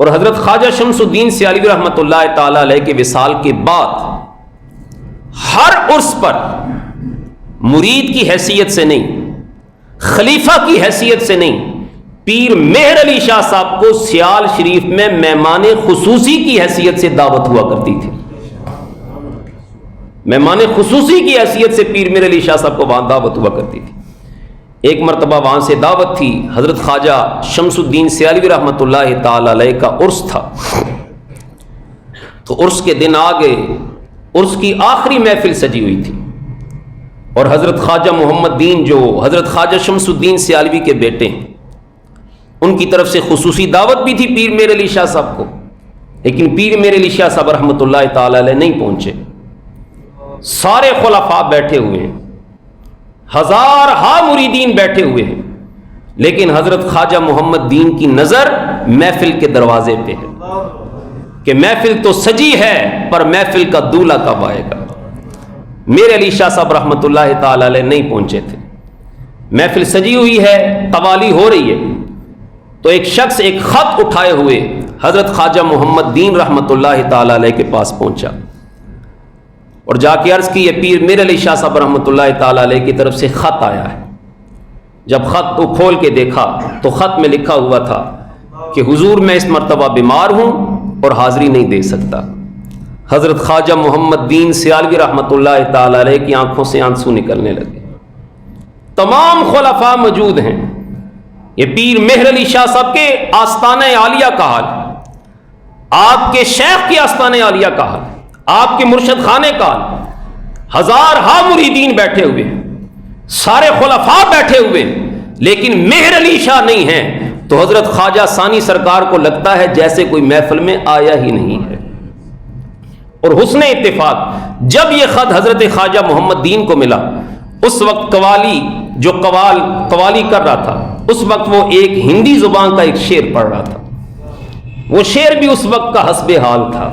اور حضرت خواجہ شمس الدین سیالوی رحمۃ اللہ تعالی علیہ کے وصال کے بعد ہر عرس پر مرید کی حیثیت سے نہیں، خلیفہ کی حیثیت سے نہیں، پیر مہر علی شاہ صاحب کو سیال شریف میں مہمان خصوصی کی حیثیت سے دعوت ہوا کرتی تھی۔ مہمان خصوصی کی حیثیت سے پیر مہر علی شاہ صاحب کو وہاں دعوت ہوا کرتی تھی۔ ایک مرتبہ وہاں سے دعوت تھی، حضرت خواجہ شمس الدین سیالوی رحمۃ اللہ تعالی علیہ کا عرس تھا، تو عرس کے دن آ گئے، عرس کی آخری محفل سجی ہوئی تھی، اور حضرت خواجہ محمد دین جو حضرت خواجہ شمس الدین سیالوی کے بیٹے ہیں، ان کی طرف سے خصوصی دعوت بھی تھی پیر مہر علی شاہ صاحب کو، لیکن پیر مہر علی شاہ صاحب رحمۃ اللہ تعالی علیہ نہیں پہنچے۔ سارے خلفاء بیٹھے ہوئے ہیں، ہزارہا مریدین بیٹھے ہوئے ہیں، لیکن حضرت خواجہ محمد دین کی نظر محفل کے دروازے پہ ہے کہ محفل تو سجی ہے پر محفل کا دولہا کب آئے گا۔ مہر علی شاہ صاحب رحمۃ اللہ تعالی علیہ نہیں پہنچے تھے۔ محفل سجی ہوئی ہے، قوالی ہو رہی ہے، تو ایک شخص ایک خط اٹھائے ہوئے حضرت خواجہ محمد دین رحمۃ اللہ تعالی علیہ کے پاس پہنچا اور جا کے عرض کی، یہ پیر مہر علی شاہ صاحب رحمۃ اللہ تعالی علیہ کی طرف سے خط آیا ہے۔ جب خط کو کھول کے دیکھا تو خط میں لکھا ہوا تھا کہ حضور میں اس مرتبہ بیمار ہوں اور حاضری نہیں دے سکتا۔ حضرت خواجہ محمد دین سیالوی رحمۃ اللہ تعالی علیہ کی آنکھوں سے آنسو نکلنے لگے۔ تمام خلفاء موجود ہیں، یہ پیر مہر علی شاہ صاحب کے آستانہ عالیہ کا حال، آپ کے شیخ کے آستانہ عالیہ کا حال، آپ کے مرشد خانے کا حال، ہزارہا مریدین بیٹھے ہوئے ہیں، سارے خلفاء بیٹھے ہوئے ہیں، لیکن مہر علی شاہ نہیں ہیں، تو حضرت خواجہ ثانی سرکار کو لگتا ہے جیسے کوئی محفل میں آیا ہی نہیں ہے۔ اور حسن اتفاق جب یہ خط حضرت خواجہ محمد دین کو ملا، اس وقت قوالی جو قوالی کر رہا تھا، اس وقت وہ ایک ہندی زبان کا ایک شعر پڑھ رہا تھا، وہ شعر بھی اس وقت کا حسب حال تھا۔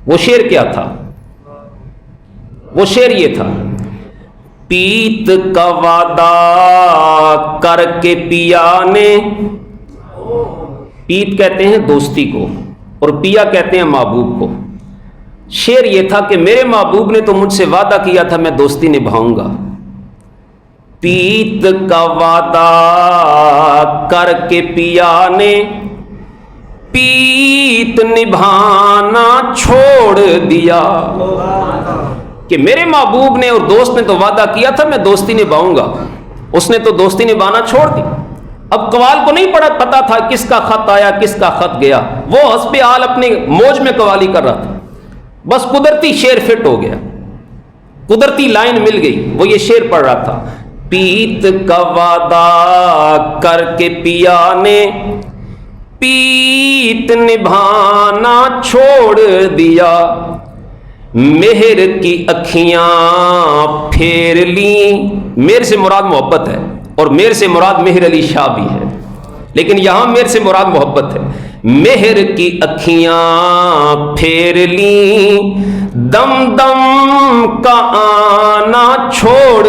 وہ شعر کیا تھا؟ وہ شعر یہ تھا، پیت کا وعدہ کر کے پیا نے، پیت کہتے ہیں دوستی کو اور پیا کہتے ہیں محبوب کو۔ شعر یہ تھا کہ میرے محبوب نے تو مجھ سے وعدہ کیا تھا میں دوستی نبھاؤں گا، پیت کا وعدہ کر کے پیا نے پیت نبھانا چھوڑ دیا، کہ میرے محبوب نے اور دوست نے تو وعدہ کیا تھا میں دوستی نبھاؤں گا، اس نے تو دوستی نبھانا چھوڑ دی۔ اب قوال کو نہیں پتا تھا کس کا خط آیا کس کا خط گیا، وہ حسب حال اپنے موج میں قوالی کر رہا تھا، بس قدرتی شعر فٹ ہو گیا، قدرتی لائن مل گئی، وہ یہ شعر پڑھ رہا تھا، پیت کا وعدہ کر کے پیا نے پیت نبھانا چھوڑ دیا، مہر کی اکھیاں پھیر لیں، مہر سے مراد محبت ہے اور مہر سے مراد مہر علی شاہ بھی ہے، لیکن یہاں مہر سے مراد محبت ہے، مہر کی اکھیاں پھیر لیں، دم دم کا آنا چھوڑ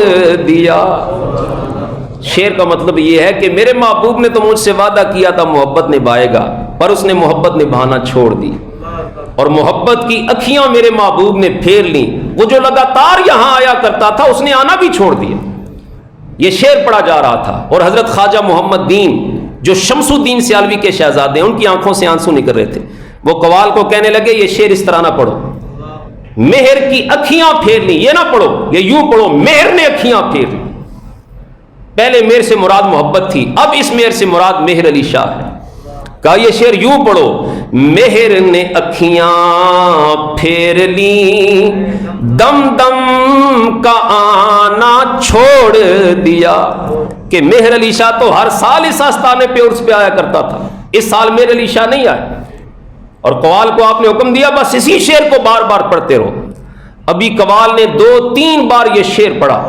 دیا۔ شعر کا مطلب یہ ہے کہ میرے محبوب نے تو مجھ سے وعدہ کیا تھا محبت نبھائے گا، پر اس نے محبت نبھانا چھوڑ دی، اور محبت کی اکھیاں میرے محبوب نے پھیر لیں، وہ جو لگاتار یہاں آیا کرتا تھا اس نے آنا بھی چھوڑ دیا۔ یہ شعر پڑھا جا رہا تھا، اور حضرت خواجہ محمد دین جو شمس الدین سیالوی کے شہزادے ہیں، ان کی آنکھوں سے آنسو نکل رہے تھے، وہ قوال کو کہنے لگے یہ شعر اس طرح نہ پڑھو، مہر کی اکھیاں پھیر لیں، یہ نہ پڑھو، یہ یوں پڑھو، مہر نے اکھیاں پھیر لیں۔ پہلے مہر سے مراد محبت تھی، اب اس مہر سے مراد مہر علی شاہ ہے۔ کہا یہ شعر یوں پڑھو، مہر نے اکھیاں پھیر لیں، دم دم کا آنا چھوڑ دیا، کہ مہر علی شاہ تو ہر سال اس آستانے پہ عرس پہ آیا کرتا تھا، اس سال مہر علی شاہ نہیں آئے، اور قوال کو آپ نے حکم دیا بس اسی شعر کو بار بار پڑھتے رہو۔ ابھی قوال نے 2-3 بار یہ شعر پڑھا،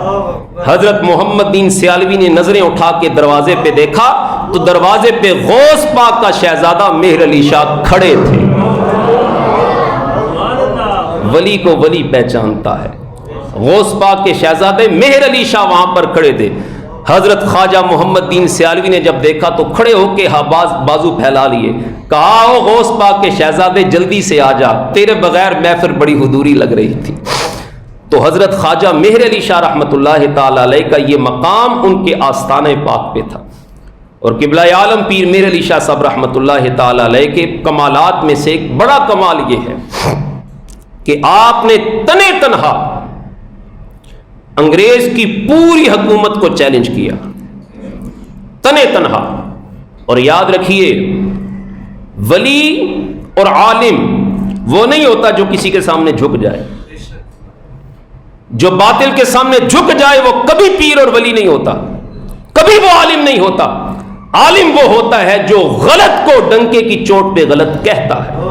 حضرت محمد دین سیالوی نے نظریں اٹھا کے دروازے پہ دیکھا تو دروازے پہ غوث پاک کا شہزادہ مہر علی شاہ کھڑے تھے۔ ولی کو ولی پہچانتا ہے، غوث پاک کے شہزادے مہر علی شاہ وہاں پر کھڑے تھے۔ حضرت خواجہ محمد دین سیالوی نے جب دیکھا تو کھڑے ہو کے بازو پھیلا لیے، کہا او غوث پاک کے شہزادے جلدی سے آ جا، تیرے بغیر محفل بڑی حضوری لگ رہی تھی۔ تو حضرت خواجہ مہر علی شاہ رحمۃ اللہ تعالی علیہ کا یہ مقام ان کے آستانہ پاک پہ تھا۔ اور قبلہ عالم پیر مہر علی شاہ صاحب رحمۃ اللہ تعالی علیہ کے کمالات میں سے ایک بڑا کمال یہ ہے کہ آپ نے تنے تنہا انگریز کی پوری حکومت کو چیلنج کیا، تنے تنہا۔ اور یاد رکھیے، ولی اور عالم وہ نہیں ہوتا جو کسی کے سامنے جھک جائے، جو باطل کے سامنے جھک جائے وہ کبھی پیر اور ولی نہیں ہوتا، کبھی وہ عالم نہیں ہوتا۔ عالم وہ ہوتا ہے جو غلط کو ڈنکے کی چوٹ پہ غلط کہتا ہے۔